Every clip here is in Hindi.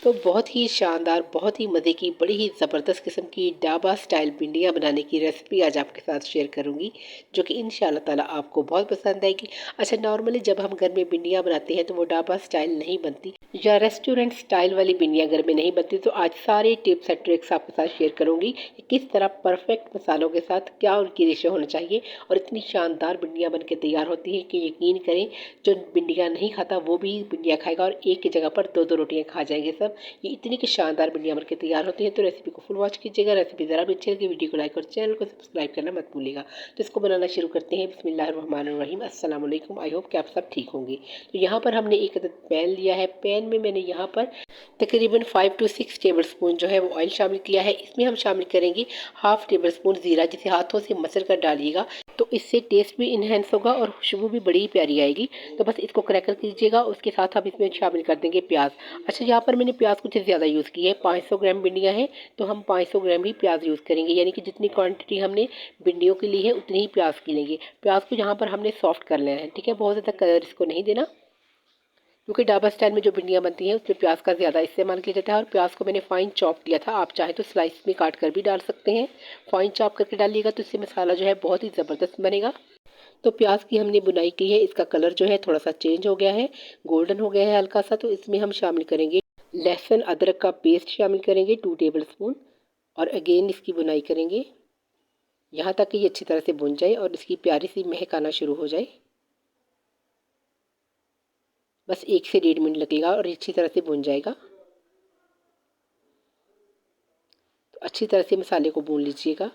तो बहुत ही शानदार, बहुत ही मज़े की, बड़ी ही ज़बरदस्त किस्म की ढाबा स्टाइल भिंडियाँ बनाने की रेसिपी आज आपके साथ शेयर करूँगी, जो कि इंशाअल्लाह ताला आपको बहुत पसंद आएगी। अच्छा, नॉर्मली जब हम घर में भिंडियाँ बनाते हैं तो वो ढाबा स्टाइल नहीं बनती या रेस्टोरेंट स्टाइल वाली भिंडियाँ घर में नहीं बनती। तो आज सारे टिप्स एंड ट्रिक्स आपके साथ शेयर करूँगी कि किस तरह परफेक्ट मसालों के साथ क्या उनकी रेशो होना चाहिए और इतनी शानदार भिंडियाँ बन के तैयार होती हैं कि यकीन करें, जो भिंडियाँ नहीं खाता वो भी भिंडियाँ खाएगा और एक की जगह पर दो दो रोटियाँ खा जाएंगे सब। ये इतनी की शानदार भिंडियाँ बनकर तैयार होती है। तो रेसिपी को फुल वॉच कीजिएगा। रेसिपी ज़रा भी अच्छी लगी वीडियो को लाइक और चैनल को सब्सक्राइब करना मत भूलिएगा। तो इसको बनाना शुरू करते हैं। बिस्मिल्लाहिर्रहमानिर्रहीम। अस्सलाम वालेकुम। आई होप कि आप सब ठीक होंगे। तो यहाँ पर हमने एक अदद पैन लिया है। पैन में मैंने यहाँ पर तकरीबन 5 to 6 टेबल स्पून जो है वो ऑयल शामिल किया है। इसमें हम शामिल करेंगे हाफ टेबल स्पून ज़ीरा, जिसे हाथों से मसल कर डालिएगा तो इससे टेस्ट भी इन्हेंस होगा और खुशबू भी बड़ी ही प्यारी आएगी। तो बस इसको क्रैकल कीजिएगा। उसके साथ हम इसमें शामिल कर देंगे प्याज। अच्छा, यहाँ पर मैंने प्याज कुछ ज़्यादा यूज़ की है। 500 ग्राम भिंडियाँ हैं तो हम 500 ग्राम ही प्याज यूज़ करेंगे, यानी कि जितनी क्वांटिटी हमने भिंडियों की ली है उतनी ही प्याज की लेंगे। प्याज को यहाँ पर हमने सॉफ्ट कर लेना है, ठीक है। बहुत ज़्यादा कलर इसको नहीं देना, क्योंकि ढाबा स्टाइल में जो भिंडियाँ बनती हैं उसमें प्याज का ज़्यादा इस्तेमाल किया जाता है। और प्याज को मैंने फाइन चॉप किया था, आप चाहें तो स्लाइस में काट कर भी डाल सकते हैं। फाइन चॉप करके डालिएगा तो इससे मसाला जो है बहुत ही ज़बरदस्त बनेगा। तो प्याज की हमने बुनाई की है, इसका कलर जो है थोड़ा सा चेंज हो गया है, गोल्डन हो गया है हल्का सा। तो इसमें हम शामिल करेंगे लहसुन अदरक का पेस्ट शामिल करेंगे 2 टेबल स्पून। और अगेन इसकी बुनाई करेंगे यहाँ तक कि ये अच्छी तरह से भुन जाए और इसकी प्यारी सी महक आना शुरू हो जाए। बस 1 से 1.5 मिनट लगेगा और अच्छी तरह से भुन जाएगा। तो अच्छी तरह से मसाले को भून लीजिएगा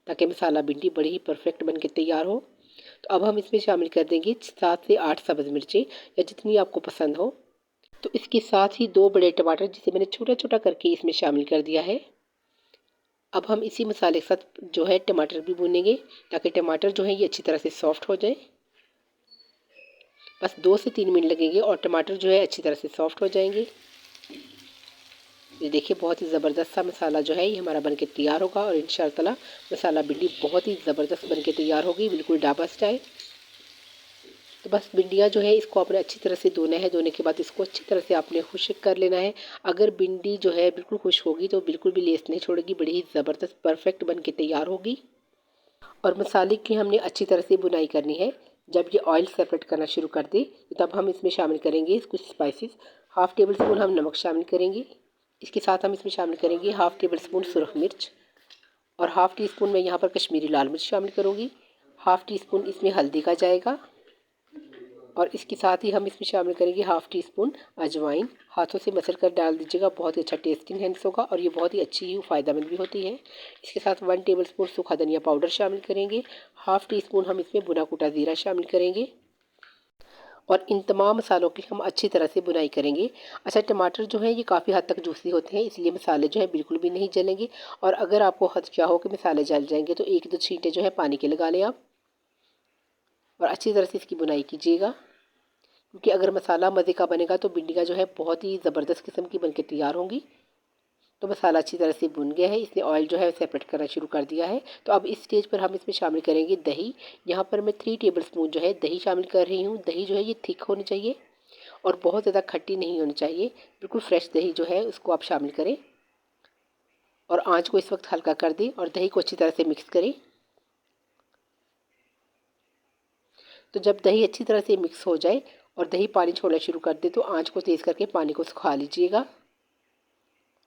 ताकि मसाला भिंडी बड़ी ही परफेक्ट बन के तैयार हो। तो अब हम इसमें शामिल कर देंगे 7 से 8 सब्ज़ मिर्चें, या जितनी आपको पसंद हो। तो इसके साथ ही 2 बड़े टमाटर, जिसे मैंने छोटा छोटा करके इसमें शामिल कर दिया है। अब हम इसी मसाले के साथ जो है टमाटर भी भूनेंगे ताकि टमाटर जो है ये अच्छी तरह से सॉफ्ट हो जाए। बस 2 से 3 मिनट लगेंगे और टमाटर जो है अच्छी तरह से सॉफ्ट हो जाएंगे। ये देखिए, बहुत ही ज़बरदस्त सा मसाला जो है ये हमारा बनके तैयार होगा और इंशाअल्लाह ताला मसाला भिंडी बहुत ही ज़बरदस्त बनके तैयार होगी, बिल्कुल ढाबा स्टाइल। तो बस भिंडियाँ जो है इसको आपने अच्छी तरह से धोना है। धोने के बाद इसको अच्छी तरह से आपने खुश्क कर लेना है। अगर भिंडी जो है बिल्कुल खुश्क होगी तो बिल्कुल भी लेस नहीं छोड़ेगी, बड़ी ही ज़बरदस्त परफेक्ट बन के तैयार होगी। और मसाले की हमने अच्छी तरह से बुनाई करनी है। जब ये ऑयल सेपरेट करना शुरू कर दे तो तब हम इसमें शामिल करेंगे कुछ स्पाइसेस। हाफ़ टेबल स्पून हम नमक शामिल करेंगे। इसके साथ हम इसमें शामिल करेंगे हाफ़ टेबल स्पून सुरख मिर्च, और हाफ़ टी स्पून मैं यहाँ पर कश्मीरी लाल मिर्च शामिल करूँगी। हाफ़ टी स्पून इसमें हल्दी का जाएगा और इसके साथ ही हम इसमें शामिल करेंगे हाफ़ टी स्पून अजवाइन। हाथों से मसल कर डाल दीजिएगा, बहुत ही अच्छा टेस्ट इनहेंस होगा और ये बहुत ही अच्छी ही फ़ायदेमंद भी होती है। इसके साथ 1 टेबल स्पून सूखा धनिया पाउडर शामिल करेंगे। हाफ़ टी स्पून हम इसमें भुना कूटा ज़ीरा शामिल करेंगे और इन तमाम मसालों की हम अच्छी तरह से बुनाई करेंगे। अच्छा, टमाटर जो है ये काफ़ी हद तक जूसी होते हैं, इसलिए मसाले जो है बिल्कुल भी नहीं जलेंगे। और अगर आपको खदशा हो कि मसाले जल जाएंगे तो 1-2 छींटे जो है पानी के लगा लें आप, और अच्छी तरह से इसकी बुनाई कीजिएगा। क्योंकि अगर मसाला मज़े का बनेगा तो भिंडियाँ जो है बहुत ही ज़बरदस्त किस्म की बनके तैयार होंगी। तो मसाला अच्छी तरह से भुन गया है, इसने ऑयल जो है सेपरेट करना शुरू कर दिया है। तो अब इस स्टेज पर हम इसमें शामिल करेंगे दही। यहाँ पर मैं 3 टेबल स्पून जो है दही शामिल कर रही हूँ। दही जो है ये थिक होनी चाहिए और बहुत ज़्यादा खट्टी नहीं होनी चाहिए। बिल्कुल फ्रेश दही जो है उसको आप शामिल करें और आँच को इस वक्त हल्का कर दें और दही को अच्छी तरह से मिक्स करें। तो जब दही अच्छी तरह से मिक्स हो जाए और दही पानी छोड़ना शुरू कर दे तो आँच को तेज़ करके पानी को सुखा लीजिएगा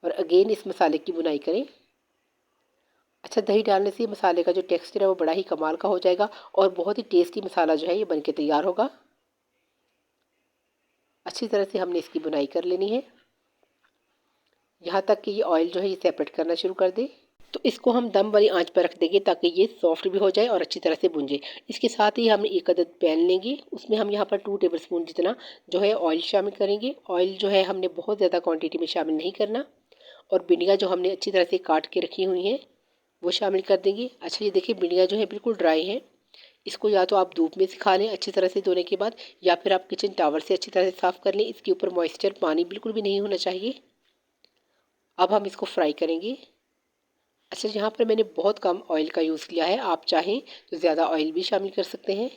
और अगेन इस मसाले की बुनाई करें। अच्छा, दही डालने से मसाले का जो टेक्सचर है वो बड़ा ही कमाल का हो जाएगा और बहुत ही टेस्टी मसाला जो है ये बनके तैयार होगा। अच्छी तरह से हमने इसकी बुनाई कर लेनी है यहाँ तक कि ये ऑयल जो है ये सेपरेट करना शुरू कर दे। तो इसको हम दम वाली आंच पर रख देंगे ताकि ये सॉफ्ट भी हो जाए और अच्छी तरह से भुन जाए। इसके साथ ही हम एक अदद पैन लेंगे, उसमें हम यहाँ पर 2 टेबल स्पून जितना जो है ऑयल शामिल करेंगे। ऑयल जो है हमने बहुत ज़्यादा क्वांटिटी में शामिल नहीं करना। और भिंडियाँ जो हमने अच्छी तरह से काट के रखी हुई हैं वो शामिल कर देंगे। अच्छा, ये देखिए भिंडियाँ जो है बिल्कुल ड्राई हैं। इसको या तो आप धूप में सिखा लें अच्छी तरह से धोने के बाद, या फिर आप किचन टावल से अच्छी तरह से साफ़ कर लें। इसके ऊपर मॉइस्चर पानी बिल्कुल भी नहीं होना चाहिए। अब हम इसको फ्राई करेंगे। अच्छा, यहाँ पर मैंने बहुत कम ऑयल का यूज़ किया है, आप चाहें तो ज़्यादा ऑयल भी शामिल कर सकते हैं,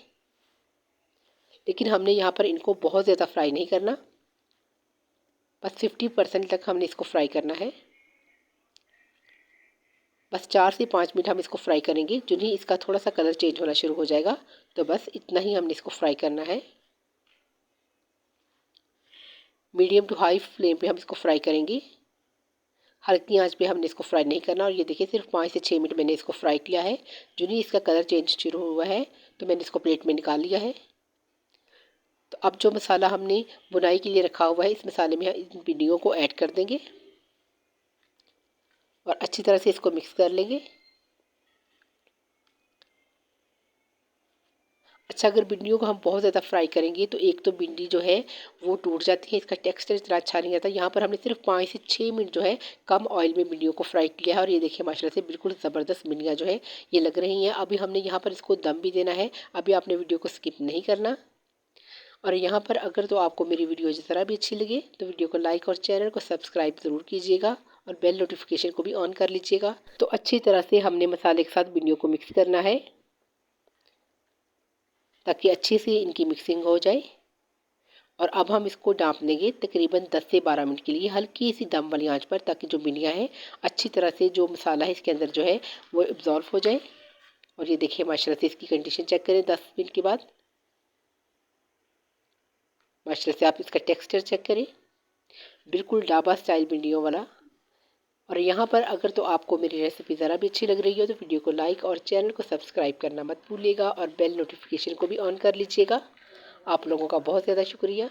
लेकिन हमने यहाँ पर इनको बहुत ज़्यादा फ्राई नहीं करना। बस 50% तक हमने इसको फ्राई करना है। बस 4 से 5 मिनट हम इसको फ्राई करेंगे। जो ही इसका थोड़ा सा कलर चेंज होना शुरू हो जाएगा तो बस इतना ही हमने इसको फ्राई करना है। मीडियम टू हाई फ्लेम पे हम इसको फ्राई करेंगे। हल्की आंच पे हमने इसको फ्राई नहीं करना। और ये देखिए सिर्फ 5 से 6 मिनट मैंने इसको फ्राई किया है। जो नहीं इसका कलर चेंज शुरू हुआ है तो मैंने इसको प्लेट में निकाल लिया है। तो अब जो मसाला हमने बुनाई के लिए रखा हुआ है, इस मसाले में इन भिंडियों को ऐड कर देंगे और अच्छी तरह से इसको मिक्स कर लेंगे। अच्छा, अगर भिंडियों को हम बहुत ज़्यादा फ्राई करेंगे तो एक तो भिंडी जो है वो टूट जाती है, इसका टेक्सचर इतना अच्छा नहीं आता। यहाँ पर हमने सिर्फ 5 से 6 मिनट जो है कम ऑयल में भिंडियों को फ्राई किया है। और ये देखिए माशाल्लाह से बिल्कुल ज़बरदस्त भिंडियाँ जो है ये लग रही हैं। अभी हमने यहाँ पर इसको दम भी देना है। अभी आपने वीडियो को स्किप नहीं करना। और यहाँ पर अगर तो आपको मेरी वीडियो ज़रा भी अच्छी लगे तो वीडियो को लाइक और चैनल को सब्सक्राइब ज़रूर कीजिएगा और बेल नोटिफिकेशन को भी ऑन कर लीजिएगा। तो अच्छी तरह से हमने मसाले के साथ भिंडियों को मिक्स करना है ताकि अच्छी से इनकी मिक्सिंग हो जाए। और अब हम इसको ढाँप देंगे तकरीबन 10 से 12 मिनट के लिए हल्की सी दम वाली आंच पर, ताकि जो भिंडियाँ हैं अच्छी तरह से जो मसाला है इसके अंदर जो है वो एब्जॉर्व हो जाए। और ये देखिए माशाल्लाह से इसकी कंडीशन चेक करें 10 मिनट के बाद। माशाल्लाह से आप इसका टेक्सचर चेक करें, बिल्कुल ढाबा स्टाइल भिंडियों वाला। और यहाँ पर अगर तो आपको मेरी रेसिपी ज़रा भी अच्छी लग रही हो तो वीडियो को लाइक और चैनल को सब्सक्राइब करना मत भूलिएगा और बेल नोटिफिकेशन को भी ऑन कर लीजिएगा। आप लोगों का बहुत ज़्यादा शुक्रिया।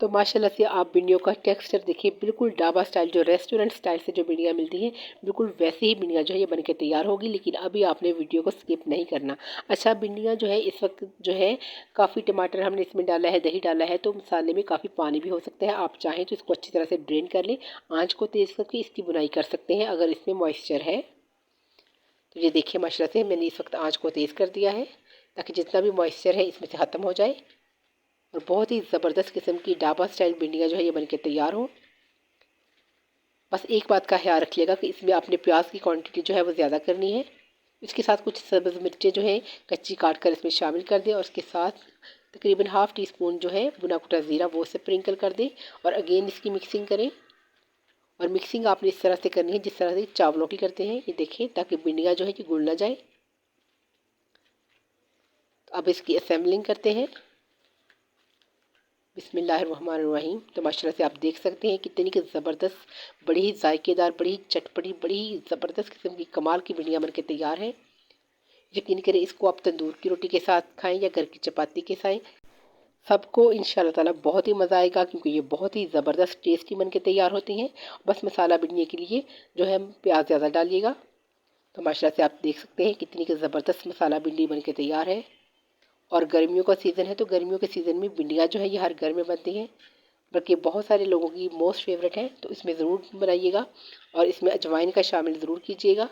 तो माशाल्लाह से आप भिंडियों का टेक्सचर देखिए, बिल्कुल ढाबा स्टाइल जो रेस्टोरेंट स्टाइल से जो भिंडियाँ मिलती हैं बिल्कुल वैसे ही भिंडियाँ जो है ये बनके तैयार होगी। लेकिन अभी आपने वीडियो को स्किप नहीं करना। अच्छा, भिंडियाँ जो है इस वक्त जो है काफ़ी टमाटर हमने इसमें डाला है, दही डाला है, तो मसाले में काफ़ी पानी भी हो सकता है। आप चाहें तो इसको अच्छी तरह से ड्रेन कर लें, आँच को तेज़ करके इसकी बुनाई कर सकते हैं अगर इसमें मॉइस्चर है। तो ये देखिए माशाल्लाह से मैंने इस वक्त आँच को तेज़ कर दिया है ताकि जितना भी मॉइस्चर है इसमें से ख़त्म हो जाए और बहुत ही ज़बरदस्त किस्म की ढाबा स्टाइल भिंडियाँ जो है ये बनके तैयार हो। बस एक बात का ख्याल रखिएगा कि इसमें आपने प्याज की क्वांटिटी जो है वो ज़्यादा करनी है। इसके साथ कुछ सब्ज़ मिर्चें जो है कच्ची काट कर इसमें शामिल कर दें और उसके साथ तकरीबन हाफ़ टी स्पून जो है भुना कुटा ज़ीरा वो स्प्रिंकल कर दें और अगेन इसकी मिक्सिंग करें। और मिक्सिंग आपने इस तरह से करनी है जिस तरह से चावलों की करते हैं, ये देखें, ताकि भिंडियाँ जो है कि गुल ना जाए। तो अब इसकी असेंबलिंग करते हैं। बिस्मिल्लाहिर्रहमानिर्रहीम। तो माशाल्लाह से आप देख सकते हैं कितनी की ज़बरदस्त, बड़ी ही जायकेदार, बड़ी ही चटपटी, बड़ी ही ज़बरदस्त किस्म की कमाल की भिंडियाँ बनके तैयार हैं। यकीन करें इसको आप तंदूर की रोटी के साथ खाएं या घर की चपाती के साथ, सबको इंशाल्लाह ताला बहुत ही मज़ा आएगा, क्योंकि ये बहुत ही ज़बरदस्त टेस्टी बनके तैयार होती हैं। बस मसाला भिंडियों के लिए जो है प्याज ज़्यादा डालिएगा। तो माशाल्लाह से आप देख सकते हैं कितनी की ज़बरदस्त मसाला भिंडी बनके तैयार है। और गर्मियों का सीज़न है तो गर्मियों के सीज़न में भिंडियाँ जो है ये हर घर में बनती हैं, बल्कि बहुत सारे लोगों की मोस्ट फेवरेट है। तो इसमें ज़रूर बनाइएगा और इसमें अजवाइन का शामिल ज़रूर कीजिएगा।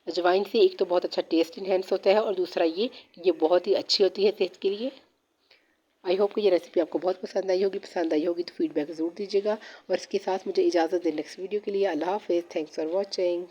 अजवाइन से एक तो बहुत अच्छा टेस्ट इन्हेंस होता है और दूसरा ये बहुत ही अच्छी होती है सेहत के लिए। आई होप कि ये रेसिपी आपको बहुत पसंद आई होगी। पसंद आई होगी तो फीडबैक ज़रूर दीजिएगा और इसके साथ मुझे इजाज़त दें नेक्स्ट वीडियो के लिए। अल्लाह हाफ़िज़। Thanks for watching.